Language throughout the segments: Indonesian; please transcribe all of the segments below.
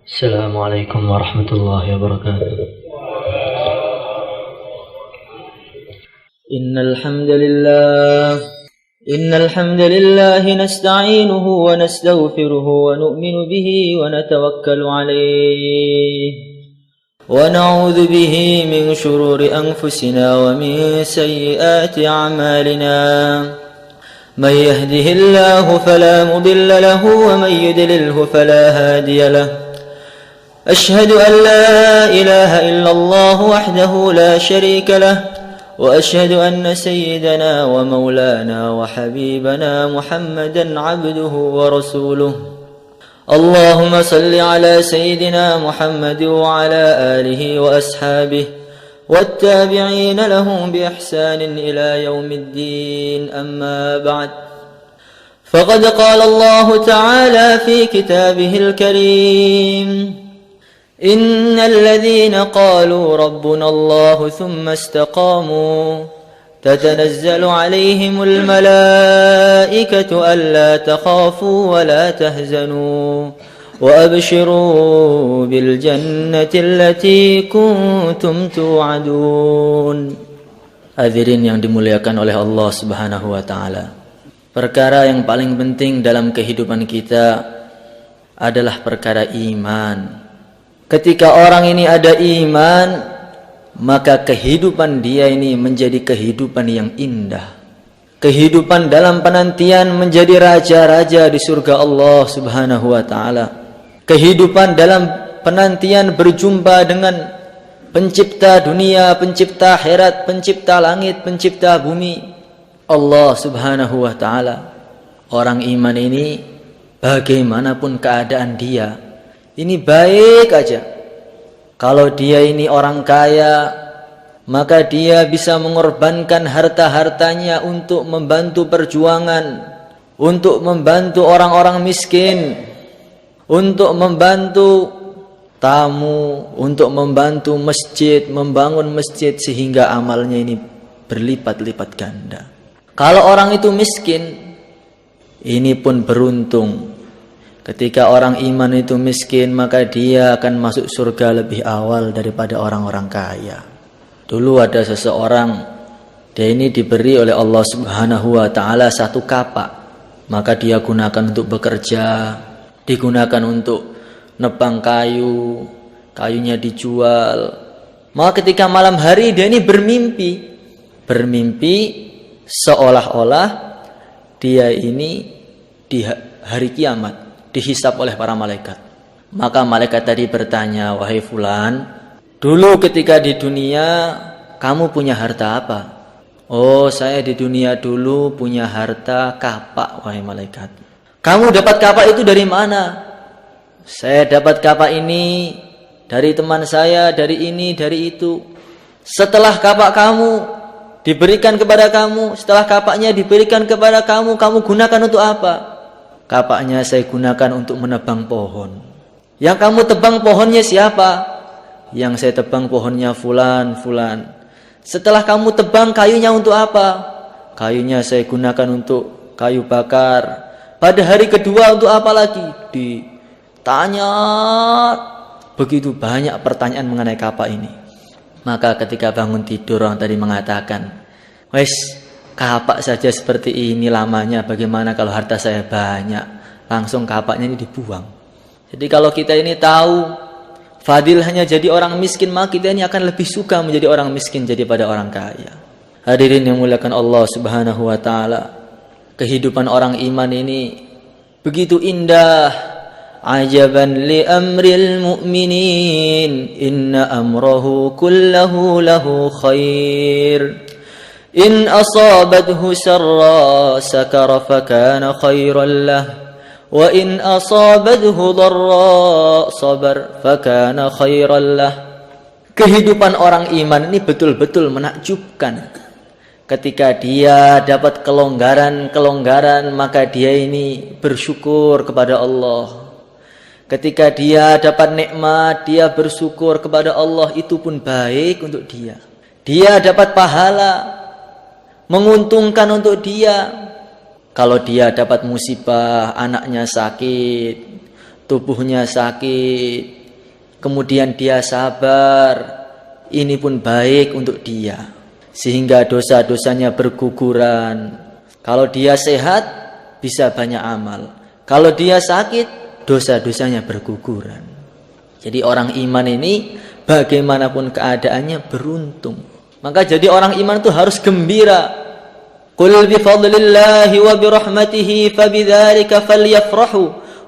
السلام عليكم ورحمة الله وبركاته. إن الحمد لله نستعينه ونستغفره ونؤمن به ونتوكل عليه ونعوذ به من شرور أنفسنا ومن سيئات أعمالنا. من يهده الله فلا مضل له ومن يضلله فلا هادي له. أشهد أن لا إله إلا الله وحده لا شريك له، وأشهد أن سيدنا ومولانا وحبيبنا محمدا عبده ورسوله. اللهم صل على سيدنا محمد وعلى آله وأصحابه والتابعين لهم بإحسان إلى يوم الدين. أما بعد، فقد قال الله تعالى في كتابه الكريم: إن الذين قالوا ربنا الله ثم استقاموا تتنزل عليهم الملائكة ألا تخافوا ولا تهزنوا وأبشروا بالجنة التي كنتم توعدون. Hadirin yang dimuliakan oleh Allah Subhanahu wa taala. Perkara yang paling penting dalam kehidupan kita adalah perkara iman. Ketika orang ini ada iman, maka kehidupan dia ini menjadi kehidupan yang indah. Kehidupan dalam penantian menjadi raja-raja di surga Allah Subhanahu wa taala. Kehidupan dalam penantian berjumpa dengan pencipta dunia, pencipta akhirat, pencipta langit, pencipta bumi, Allah Subhanahu wa taala. Orang iman ini bagaimanapun keadaan dia, ini baik aja. Kalau dia ini orang kaya, maka dia bisa mengorbankan harta-hartanya untuk membantu perjuangan, untuk membantu orang-orang miskin, untuk membantu tamu, untuk membantu masjid, membangun masjid, sehingga amalnya ini berlipat-lipat ganda. Kalau orang itu miskin, ini pun beruntung. Ketika orang iman itu miskin, maka dia akan masuk surga lebih awal daripada orang-orang kaya. Dulu ada seseorang, dia ini diberi oleh Allah Subhanahu wa taala satu kapak, maka dia gunakan untuk bekerja, digunakan untuk nebang kayu, kayunya dijual. Maka ketika malam hari dia ini bermimpi seolah-olah dia ini di hari kiamat dihisap oleh para malaikat. Maka malaikat tadi bertanya, "Wahai fulan, dulu ketika di dunia kamu punya harta apa?" "Oh, saya di dunia dulu punya harta kapak, wahai malaikat." "Kamu dapat kapak itu dari mana?" "Saya dapat kapak ini dari teman saya, dari ini, dari itu." "Setelah kapak kamu diberikan kepada kamu, setelah kapaknya diberikan kepada kamu, kamu gunakan untuk apa?" "Kapaknya saya gunakan untuk menebang pohon." "Yang kamu tebang pohonnya siapa?" "Yang saya tebang pohonnya fulan." "Setelah kamu tebang kayunya untuk apa?" "Kayunya saya gunakan untuk kayu bakar." "Pada hari kedua untuk apa lagi?" Ditanya begitu banyak pertanyaan mengenai kapak ini. Maka ketika bangun tidur, orang tadi mengatakan, "Wes, kapak saja seperti ini lamanya, bagaimana kalau harta saya banyak?" Langsung kapaknya ini dibuang. Jadi kalau kita ini tahu fadilahnya jadi orang miskin, maka kita ini akan lebih suka menjadi orang miskin daripada orang kaya. Hadirin yang muliakan Allah Subhanahu wa taala, kehidupan orang iman ini begitu indah. Ajaban li amril mu'minin, inna amrahu kullahu lahu khair. إن أصابته سرا سكر فكان خيرا له وإن أصابته ضرا صبر فكان خيرا له. Kehidupan orang iman ini betul-betul menakjubkan. Ketika dia dapat kelonggaran, maka dia ini bersyukur kepada Allah. Ketika dia dapat nikmat, dia bersyukur kepada Allah, itu pun baik untuk dia. Dia dapat pahala, menguntungkan untuk dia. Kalau dia dapat musibah, anaknya sakit, tubuhnya sakit, kemudian dia sabar, ini pun baik untuk dia, sehingga dosa-dosanya berguguran. Kalau dia sehat, bisa banyak amal. Kalau dia sakit, dosa-dosanya berguguran. Jadi orang iman ini bagaimanapun keadaannya beruntung. Maka jadi orang iman itu harus gembira. Qul bi fadlillahi wa bi rahmatihi fabidzalika falyafrahu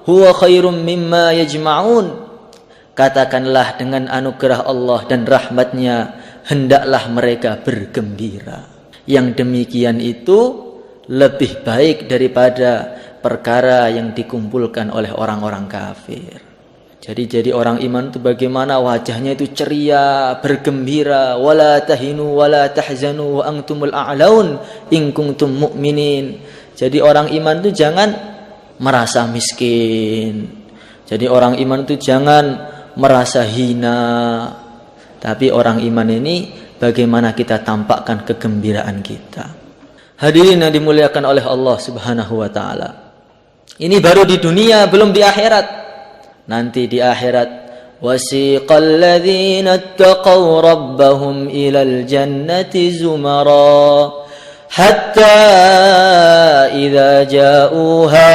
huwa khairum mimma yajma'un. Katakanlah dengan anugerah Allah dan rahmatnya hendaklah mereka bergembira. Yang demikian itu lebih baik daripada perkara yang dikumpulkan oleh orang-orang kafir. Jadi orang iman itu bagaimana wajahnya itu ceria, bergembira, wala tahinu wala tahzanu wa antumul a'laun in kuntum mu'minin. Jadi orang iman itu jangan merasa miskin. Jadi orang iman itu jangan merasa hina. Tapi orang iman ini bagaimana kita tampakkan kegembiraan kita. Hadirin yang dimuliakan oleh Allah Subhanahu wa taala. Ini baru di dunia, belum di akhirat. Nanti di akhirat, wasiqal ladzina ittaqaw rabbahum ilal jannati zumara hatta idza ja'uha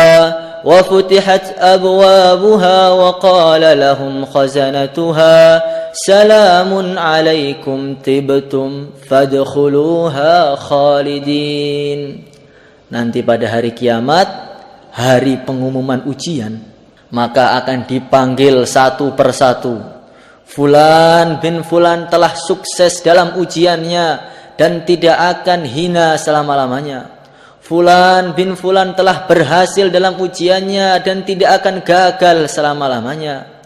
wa futihat abwabuha wa qala lahum khazanatuha salamun alaikum tibtum fadkhuluha khalidin. Nanti pada hari kiamat, hari pengumuman ujian, maka akan dipanggil satu persatu. Fulan bin Fulan telah sukses dalam ujiannya dan tidak akan hina selama-lamanya. Fulan bin Fulan telah berhasil dalam ujiannya dan tidak akan gagal selama-lamanya.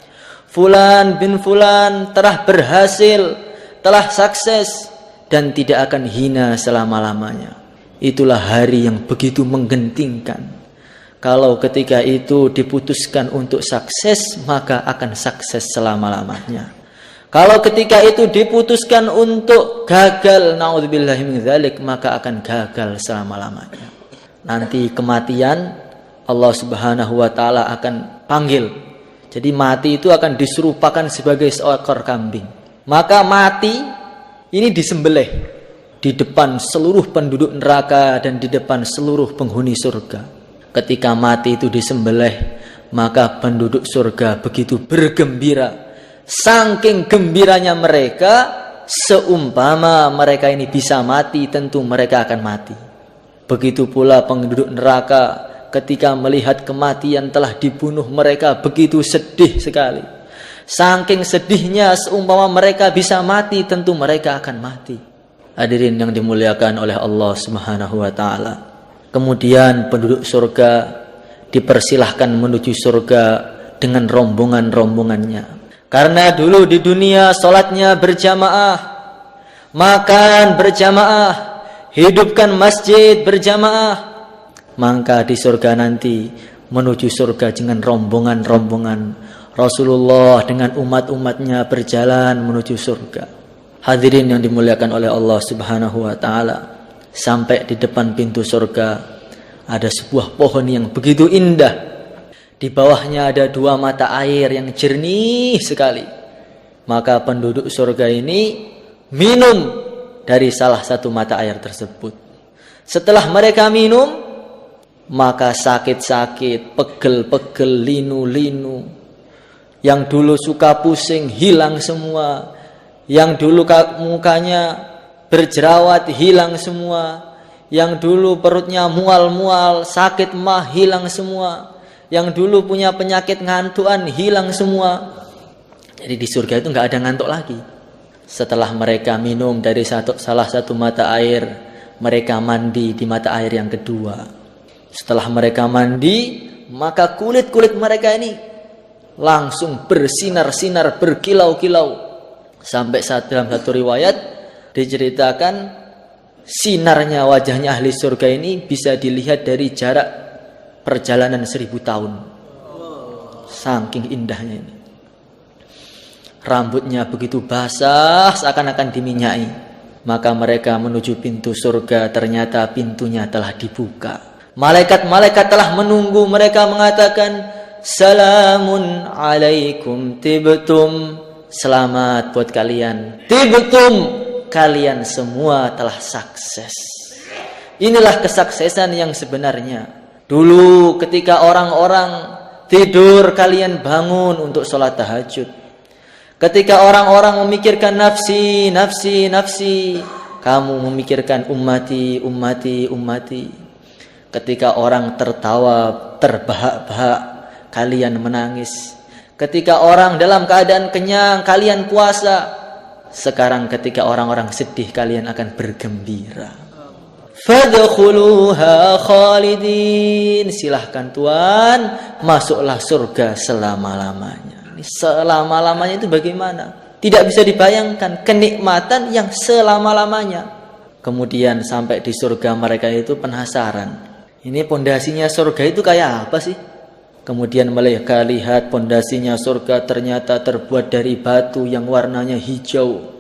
Fulan bin Fulan telah berhasil, telah sukses dan tidak akan hina selama-lamanya. Itulah hari yang begitu menggentingkan. Kalau ketika itu diputuskan untuk sukses, maka akan sukses selama-lamanya. Kalau ketika itu diputuskan untuk gagal, naudzubillahi min dzalik, maka akan gagal selama-lamanya. Nanti kematian Allah Subhanahu wa taala akan panggil. Jadi mati itu akan diserupakan sebagai seekor kambing. Maka mati ini disembelih di depan seluruh penduduk neraka dan di depan seluruh penghuni surga. Ketika mati itu disembelih, maka penduduk surga begitu bergembira. Saking gembiranya mereka, seumpama mereka ini bisa mati, tentu mereka akan mati. Begitu pula penduduk neraka, ketika melihat kematian telah dibunuh, mereka begitu sedih sekali. Saking sedihnya, seumpama mereka bisa mati, tentu mereka akan mati. Hadirin yang dimuliakan oleh Allah Subhanahu wa taala. Kemudian penduduk surga dipersilahkan menuju surga dengan rombongan-rombongannya. Karena dulu di dunia sholatnya berjamaah, makan berjamaah, hidupkan masjid berjamaah. Maka di surga nanti menuju surga dengan rombongan-rombongan. Rasulullah dengan umat-umatnya berjalan menuju surga. Hadirin yang dimuliakan oleh Allah Subhanahu wa taala. Sampai di depan pintu surga ada sebuah pohon yang begitu indah. Di bawahnya ada dua mata air yang jernih sekali. Maka penduduk surga ini minum dari salah satu mata air tersebut. Setelah mereka minum, maka sakit-sakit, pegel-pegel, linu-linu, yang dulu suka pusing hilang semua. Yang dulu mukanya berjerawat hilang semua. Yang dulu perutnya mual-mual, sakit mah hilang semua. Yang dulu punya penyakit ngantuan hilang semua. Jadi di surga itu nggak ada ngantuk lagi. Setelah mereka minum dari salah satu mata air, mereka mandi di mata air yang kedua. Setelah mereka mandi, maka kulit-kulit mereka ini langsung bersinar-sinar, berkilau-kilau. Sampai dalam satu riwayat diceritakan sinarnya wajahnya ahli surga ini bisa dilihat dari jarak perjalanan 1000 tahun. Saking indahnya ini. Rambutnya begitu basah seakan-akan diminyai. Maka mereka menuju pintu surga, ternyata pintunya telah dibuka. Malaikat-malaikat telah menunggu, mereka mengatakan, Salamun alaikum tibtum. Selamat buat kalian. Tibtum, kalian semua telah sukses. Inilah kesuksesan yang sebenarnya. Dulu ketika orang-orang tidur, kalian bangun untuk sholat tahajud. Ketika orang-orang memikirkan nafsi, nafsi, nafsi, kamu memikirkan ummati, ummati, ummati. Ketika orang tertawa, terbahak-bahak, kalian menangis. Ketika orang dalam keadaan kenyang, kalian puasa. Sekarang ketika orang-orang sedih, kalian akan bergembira. Fadkhuluha khalidin. Silahkan Tuhan, masuklah surga selama-lamanya. Ini selama-lamanya itu bagaimana? Tidak bisa dibayangkan kenikmatan yang selama-lamanya. Kemudian sampai di surga mereka itu penasaran. Ini pondasinya surga itu kayak apa sih? Kemudian mereka lihat pondasinya surga ternyata terbuat dari batu yang warnanya hijau,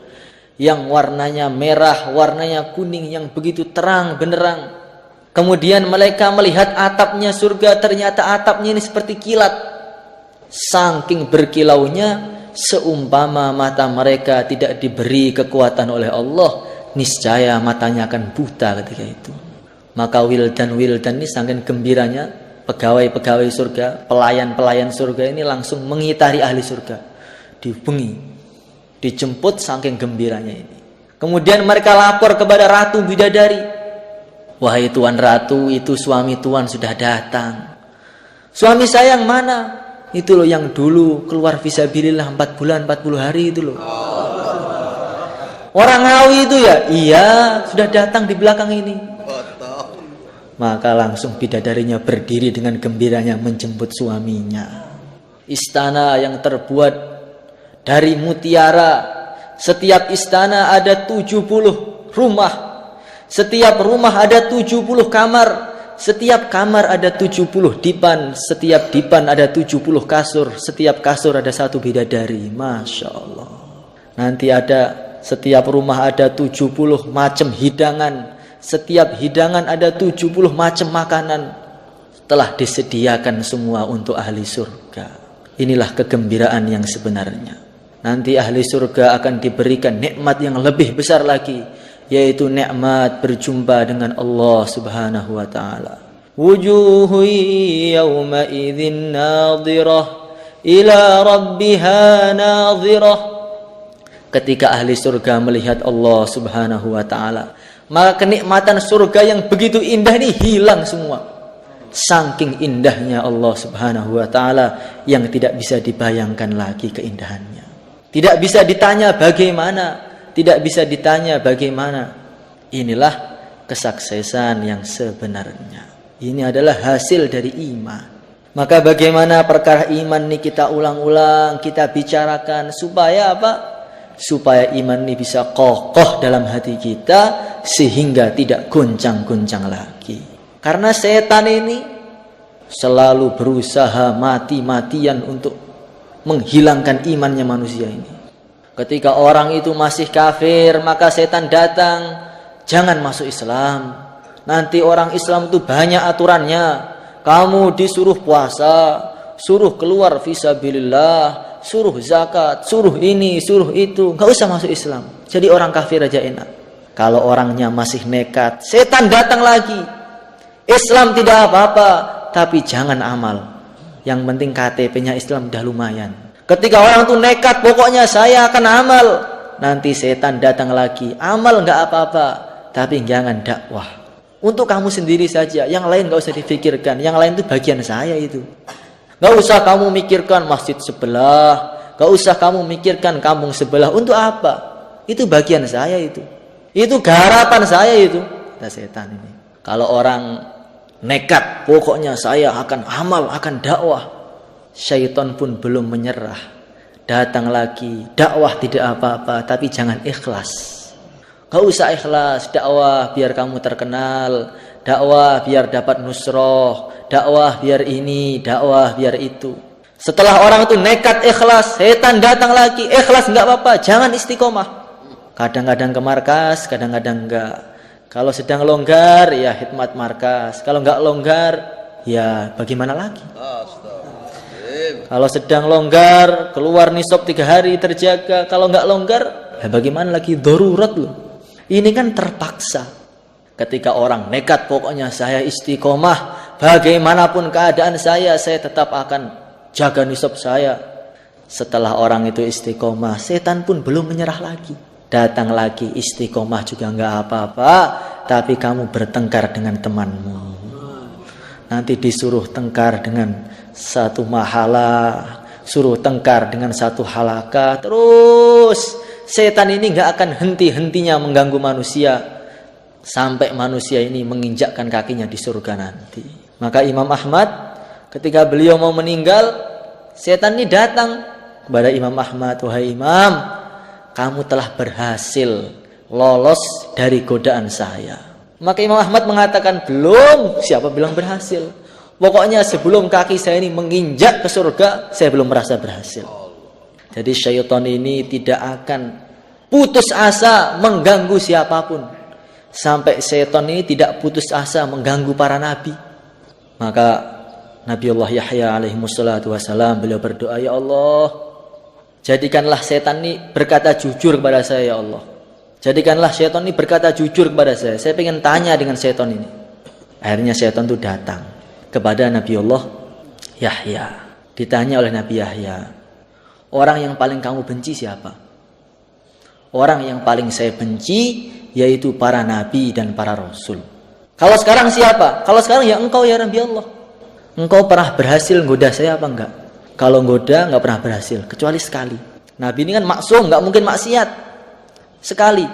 yang warnanya merah, warnanya kuning, yang begitu terang benderang. Kemudian mereka melihat atapnya surga, ternyata atapnya ini seperti kilat. Saking berkilaunya, seumpama mata mereka tidak diberi kekuatan oleh Allah, niscaya matanya akan buta ketika itu. Maka wildan-wildan ini saking gembiranya, pegawai-pegawai surga, pelayan-pelayan surga ini langsung mengitari ahli surga. Dibengi, dijemput saking gembiranya ini. Kemudian mereka lapor kepada Ratu Bidadari. Wahai Tuan Ratu, itu suami Tuan sudah datang. Suami saya yang mana? Itu loh yang dulu keluar fisabilillah 4 bulan 40 hari itu loh. Orang Ngawi itu ya? Iya, sudah datang di belakang ini. Maka langsung bidadarinya berdiri dengan gembiranya menjemput suaminya. Istana yang terbuat dari mutiara. Setiap istana ada 70 rumah. Setiap rumah ada 70 kamar. Setiap kamar ada 70 dipan. Setiap dipan ada 70 kasur. Setiap kasur ada 1 bidadari. Masya Allah. Nanti ada, setiap rumah ada 70 macam hidangan. Setiap hidangan ada 70 macam makanan. Telah disediakan semua untuk ahli surga. Inilah kegembiraan yang sebenarnya. Nanti ahli surga akan diberikan nikmat yang lebih besar lagi, yaitu nikmat berjumpa dengan Allah Subhanahu wa taala. Wujuhu yawma idzin nadhirah ila rabbiha nadhirah. Ketika ahli surga melihat Allah Subhanahu wa taala, maka kenikmatan surga yang begitu indah ini hilang semua. Saking indahnya Allah Subhanahu wa taala yang tidak bisa dibayangkan lagi keindahannya. Tidak bisa ditanya bagaimana, tidak bisa ditanya bagaimana. Inilah kesuksesan yang sebenarnya. Ini adalah hasil dari iman. Maka bagaimana perkara iman ini kita ulang-ulang, kita bicarakan supaya apa? Supaya iman ini bisa kokoh dalam hati kita sehingga tidak goncang-goncang lagi. Karena setan ini selalu berusaha mati-matian untuk menghilangkan imannya manusia ini. Ketika orang itu masih kafir, maka setan datang, jangan masuk Islam. Nanti orang Islam itu banyak aturannya. Kamu disuruh puasa, suruh keluar fisabilillah, suruh zakat, suruh ini, suruh itu. Gak usah masuk Islam. Jadi orang kafir aja enak. Kalau orangnya masih nekat, setan datang lagi. Islam tidak apa-apa, tapi jangan amal. Yang penting KTP-nya Islam udah lumayan. Ketika orang tuh nekat, pokoknya saya akan amal. Nanti setan datang lagi. Amal gak apa-apa, tapi jangan dakwah. Untuk kamu sendiri saja, yang lain gak usah difikirkan. Yang lain itu bagian saya itu. Gak usah kamu mikirkan masjid sebelah, gak usah kamu mikirkan kampung sebelah. Untuk apa? Itu bagian saya itu. Itu garapan saya itu. Kata setan ini. Kalau orang nekat, pokoknya saya akan amal, akan dakwah. Syaitan pun belum menyerah. Datang lagi, dakwah tidak apa-apa, tapi jangan ikhlas. Gak usah ikhlas, dakwah biar kamu terkenal, dakwah biar dapat nusroh, dakwah biar ini, dakwah biar itu. Setelah orang itu nekat ikhlas, setan datang lagi, ikhlas nggak apa-apa, jangan istiqomah. Kadang-kadang ke markas, kadang-kadang enggak. Kalau sedang longgar, ya khidmat markas. Kalau enggak longgar, ya bagaimana lagi? Kalau sedang longgar, keluar nisab 3 hari terjaga. Kalau nggak longgar, ya bagaimana lagi, darurat loh. Ini kan terpaksa. Ketika orang nekat, pokoknya saya istiqomah, bagaimanapun keadaan saya tetap akan jaga nisab saya. Setelah orang itu istiqomah, setan pun belum menyerah lagi. Datang lagi, istiqomah juga nggak apa-apa, tapi kamu bertengkar dengan temanmu. Nanti disuruh tengkar dengan satu mahala, suruh tengkar dengan satu halaka. Terus setan ini nggak akan henti-hentinya mengganggu manusia sampai manusia ini menginjakkan kakinya di surga nanti. Maka Imam Ahmad ketika beliau mau meninggal, setan ini datang kepada Imam Ahmad, wahai Imam, kamu telah berhasil lolos dari godaan saya. Maka Imam Ahmad mengatakan, belum. Siapa bilang berhasil? Pokoknya sebelum kaki saya ini menginjak ke surga, saya belum merasa berhasil. Jadi syaitan ini tidak akan putus asa mengganggu siapapun. Sampai syaitan ini tidak putus asa mengganggu para nabi. Maka Nabiullah Yahya alaihi wassalatu wassalam, beliau berdoa, ya Allah, jadikanlah setan ini berkata jujur kepada saya, ya Allah. Jadikanlah setan ini berkata jujur kepada saya. Saya ingin tanya dengan setan ini. Akhirnya setan itu datang kepada Nabiullah Yahya. Ditanya oleh Nabi Yahya, orang yang paling kamu benci siapa? Orang yang paling saya benci yaitu para nabi dan para rasul. Kalau sekarang siapa? Kalau sekarang ya engkau ya Nabi Allah. Engkau pernah berhasil goda saya apa enggak? Kalau goda enggak pernah berhasil, kecuali sekali. Nabi ini kan maksum, enggak mungkin maksiat. Sekali.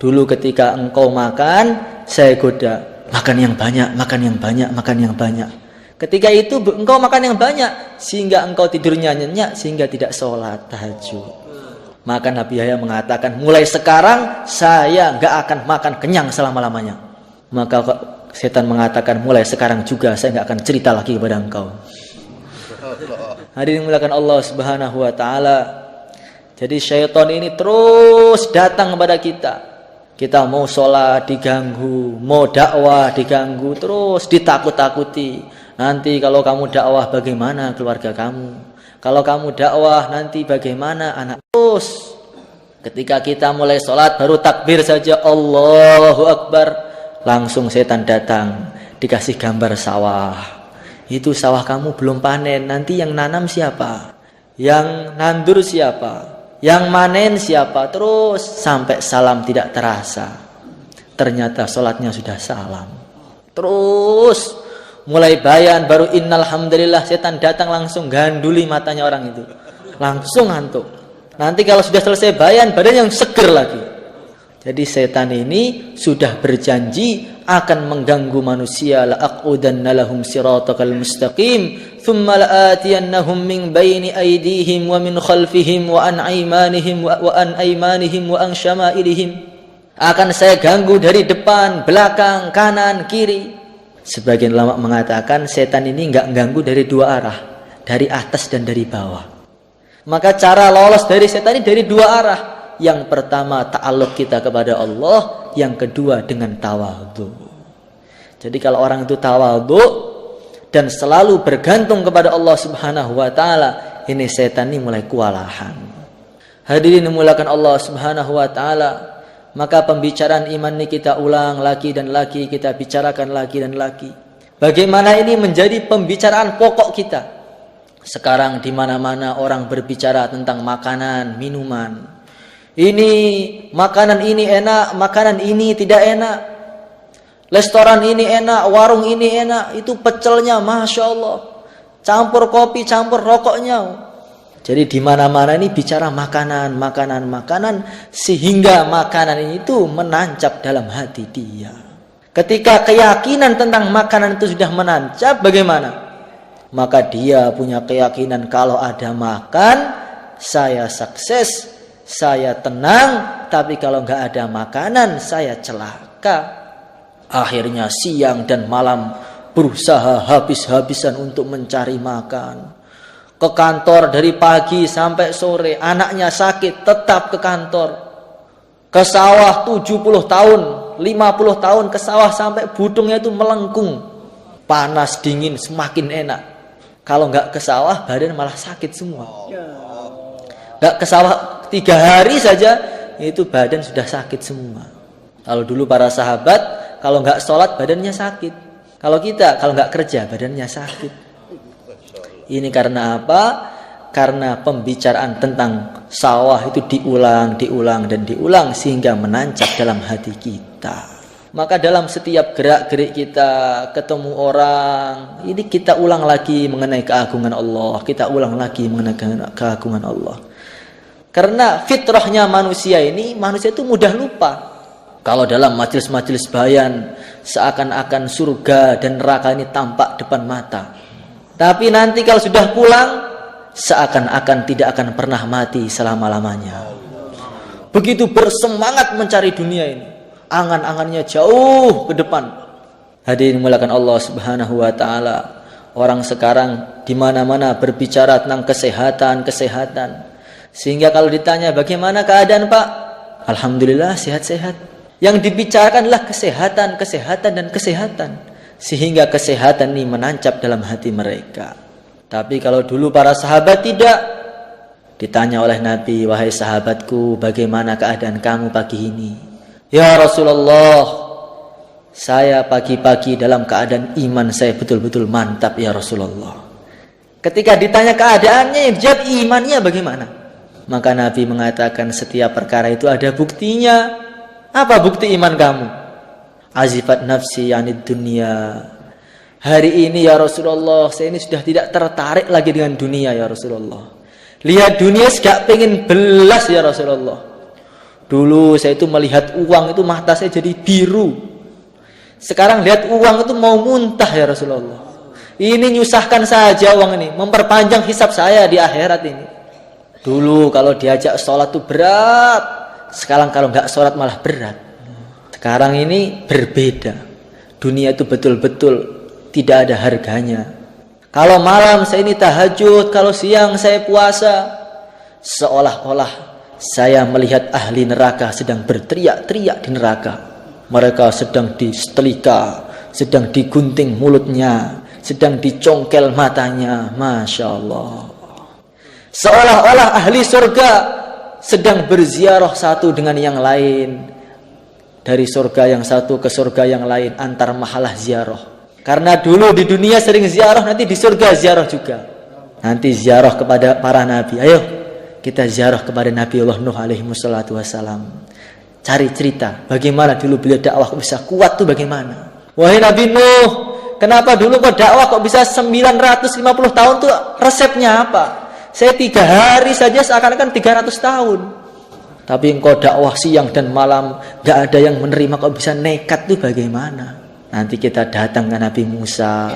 Dulu ketika engkau makan, saya goda, makan yang banyak, makan yang banyak, makan yang banyak. Ketika itu engkau makan yang banyak, sehingga engkau tidurnya nyenyak, sehingga tidak sholat tahajud. Maka Nabi Yahya mengatakan, mulai sekarang saya enggak akan makan kenyang selama-lamanya. Maka setan mengatakan, mulai sekarang juga saya enggak akan cerita lagi kepada engkau. Hadirin dimuliakan Allah Subhanahu wa taala. Jadi syaitan ini terus datang kepada kita. Kita mau sholat diganggu, mau dakwah diganggu, terus ditakut-takuti. Nanti kalau kamu dakwah bagaimana keluarga kamu? Kalau kamu dakwah nanti bagaimana anak? Terus ketika kita mulai sholat baru takbir saja Allahu Akbar, langsung setan datang, dikasih gambar sawah. Itu sawah kamu belum panen, nanti yang nanam siapa? Yang nandur siapa? Yang manen siapa? Terus sampai salam tidak terasa. Ternyata sholatnya sudah salam. Terus mulai bayan baru innalhamdulillah, setan datang langsung ganduli matanya orang itu. Langsung ngantuk. Nanti kalau sudah selesai bayan, badan yang seger lagi. Jadi setan ini sudah berjanji akan mengganggu manusia. La'aqudanna lahum siratakal mustaqim thumma la'atiyannahum min baini aydihim wa min khalfihim wa an aymanihim wa an aymanihim wa an syama'ilihim. Akan saya ganggu dari depan, belakang, kanan, kiri. Sebagian ulama mengatakan setan ini enggak ganggu dari dua arah, dari atas dan dari bawah. Maka cara lolos dari setan ini dari dua arah. Yang pertama ta'alluq kita kepada Allah, yang kedua dengan tawadhu. Jadi kalau orang itu tawadhu dan selalu bergantung kepada Allah Subhanahu wa taala, ini setan ini mulai kewalahan. Hadirin dimuliakan Allah Subhanahu wa taala, maka pembicaraan iman ini kita ulang lagi dan lagi, kita bicarakan lagi dan lagi. Bagaimana ini menjadi pembicaraan pokok kita. Sekarang di mana-mana orang berbicara tentang makanan, minuman. Ini makanan ini enak, makanan ini tidak enak. Restoran ini enak, warung ini enak. Itu pecelnya, masya Allah. Campur kopi, campur rokoknya. Jadi di mana-mana ini bicara makanan, makanan, makanan, sehingga makanan ini itu menancap dalam hati dia. Ketika keyakinan tentang makanan itu sudah menancap, bagaimana? Maka dia punya keyakinan kalau ada makan, saya sukses. Saya tenang, tapi kalau nggak ada makanan, saya celaka. Akhirnya siang dan malam berusaha habis-habisan untuk mencari makan. Ke kantor dari pagi sampai sore, anaknya sakit, tetap ke kantor. Ke sawah 70 tahun, 50 tahun ke sawah sampai budungnya itu melengkung. Panas, dingin, semakin enak. Kalau nggak ke sawah, badan malah sakit semua. Nggak ke sawah 3 hari saja, itu badan sudah sakit semua. Kalau dulu para sahabat, kalau nggak sholat badannya sakit. Kalau kita, kalau nggak kerja badannya sakit. Ini karena apa? Karena pembicaraan tentang sawah itu diulang dan diulang sehingga menancap dalam hati kita. Maka dalam setiap gerak-gerik kita, ketemu orang, ini kita ulang lagi mengenai keagungan Allah. Kita ulang lagi mengenai keagungan Allah. Karena fitrahnya manusia ini, manusia itu mudah lupa. Kalau dalam majelis-majelis bayan, seakan-akan surga dan neraka ini tampak depan mata. Tapi nanti kalau sudah pulang, seakan-akan tidak akan pernah mati selama-lamanya. Begitu bersemangat mencari dunia ini. Angan-angannya jauh ke depan. Hadirin mulakan Allah Subhanahu wa taala. Orang sekarang di mana-mana berbicara tentang kesehatan. Sehingga kalau ditanya bagaimana keadaan, Pak? Alhamdulillah sehat-sehat. Yang dibicarakan adalah kesehatan dan kesehatan. Sehingga kesehatan ini menancap dalam hati mereka. Tapi kalau dulu para sahabat tidak. Ditanya oleh Nabi, wahai sahabatku, bagaimana keadaan kamu pagi ini? Ya Rasulullah, saya pagi-pagi dalam keadaan iman saya betul-betul mantap ya Rasulullah. Ketika ditanya keadaannya, yang dijawab imannya bagaimana? Maka Nabi mengatakan setiap perkara itu ada buktinya. Apa bukti iman kamu? Azifat nafsi yanid dunia. Hari ini ya Rasulullah, saya ini sudah tidak tertarik lagi dengan dunia ya Rasulullah. Lihat dunia gak pengen belas ya Rasulullah. Dulu saya itu melihat uang itu mata saya jadi biru. Sekarang lihat uang itu mau muntah ya Rasulullah. Ini nyusahkan saja uang ini, memperpanjang hisab saya di akhirat ini. Dulu kalau diajak sholat itu berat. Sekarang kalau nggak sholat malah berat. Sekarang ini berbeda. Dunia itu betul-betul tidak ada harganya. Kalau malam saya ini tahajud, kalau siang saya puasa, seolah-olah saya melihat ahli neraka sedang berteriak-teriak di neraka. Mereka sedang disetelika, sedang digunting mulutnya, sedang dicongkel matanya. Masya Allah. Seolah-olah ahli surga sedang berziarah satu dengan yang lain. Dari surga yang satu ke surga yang lain, antar mahalah ziarah. Karena dulu di dunia sering ziarah, nanti di surga ziarah juga. Nanti ziarah kepada para nabi. Ayo kita ziarah kepada Nabi Allah Nuh alaihi wassalatu wassalam. Cari cerita bagaimana dulu beliau dakwah kok bisa kuat tuh bagaimana. Wahai Nabi Nuh, kenapa dulu kok dakwah kok bisa 950 tahun tuh resepnya apa? Saya 3 hari saja seakan-akan 300 tahun. Tapi engkau dakwah siang dan malam, gak ada yang menerima, kok bisa nekat tuh bagaimana? Nanti kita datang ke Nabi Musa.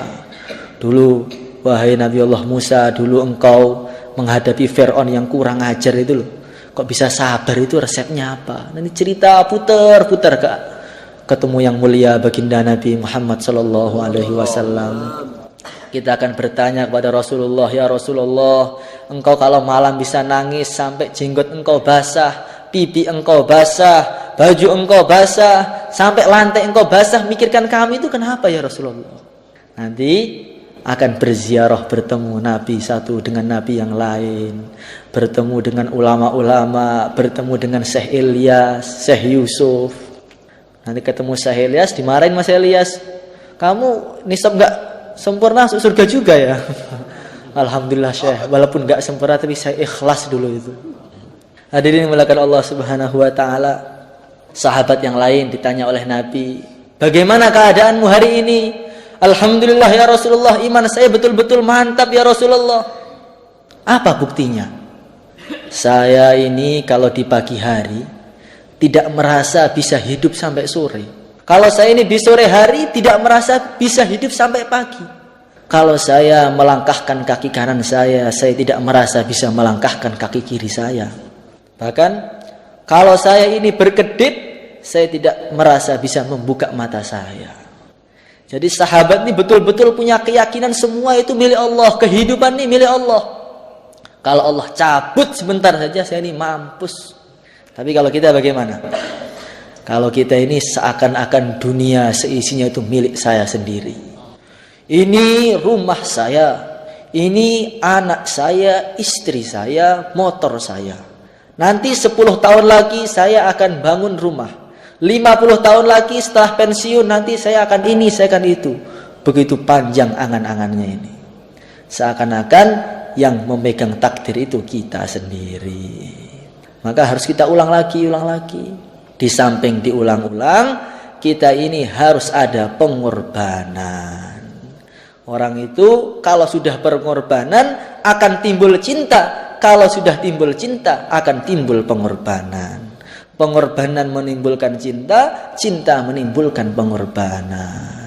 Dulu, wahai Nabi Allah Musa, dulu engkau menghadapi Fir'aun yang kurang ajar itu loh. Kok bisa sabar, itu resepnya apa? Nanti cerita putar-putar ketemu yang mulia baginda Nabi Muhammad sallallahu alaihi wasallam. Kita akan bertanya kepada Rasulullah, ya Rasulullah, engkau kalau malam bisa nangis sampai jenggot engkau basah, pipi engkau basah, baju engkau basah, sampai lantai engkau basah, mikirkan kami itu kenapa ya Rasulullah? Nanti akan berziarah bertemu Nabi satu dengan Nabi yang lain, bertemu dengan ulama-ulama, bertemu dengan Syekh Ilyas, Syekh Yusuf. Nanti ketemu Syekh Ilyas, dimarahin Mas Ilyas, kamu nisab gak sempurna masuk surga juga ya? Alhamdulillah Syekh, walaupun gak sempurna tapi saya ikhlas dulu itu. Hadirin mulakan Allah Subhanahu wa taala. Sahabat yang lain ditanya oleh Nabi, bagaimana keadaanmu hari ini? Alhamdulillah ya Rasulullah, iman saya betul-betul mantap ya Rasulullah. Apa buktinya? Saya ini kalau di pagi hari tidak merasa bisa hidup sampai sore. Kalau saya ini di sore hari tidak merasa bisa hidup sampai pagi. Kalau saya melangkahkan kaki kanan saya tidak merasa bisa melangkahkan kaki kiri saya. Bahkan kalau saya ini berkedip, saya tidak merasa bisa membuka mata saya. Jadi sahabat ini betul-betul punya keyakinan semua itu milik Allah. Kehidupan ini milik Allah. Kalau Allah cabut sebentar saja, saya ini mampus. Tapi kalau kita bagaimana? Kalau kita ini seakan-akan dunia seisinya itu milik saya sendiri. Ini rumah saya, Ini anak saya, istri saya, motor saya. Nanti 10 tahun lagi saya akan bangun rumah. 50 tahun lagi setelah pensiun nanti saya akan ini, saya akan itu. Begitu panjang angan-angannya ini. Seakan-akan yang memegang takdir itu kita sendiri. Maka harus kita ulang lagi. Di samping diulang-ulang, kita ini harus ada pengorbanan. Orang itu kalau sudah pengorbanan akan timbul cinta. Kalau sudah timbul cinta akan timbul pengorbanan. Pengorbanan menimbulkan cinta, cinta menimbulkan pengorbanan.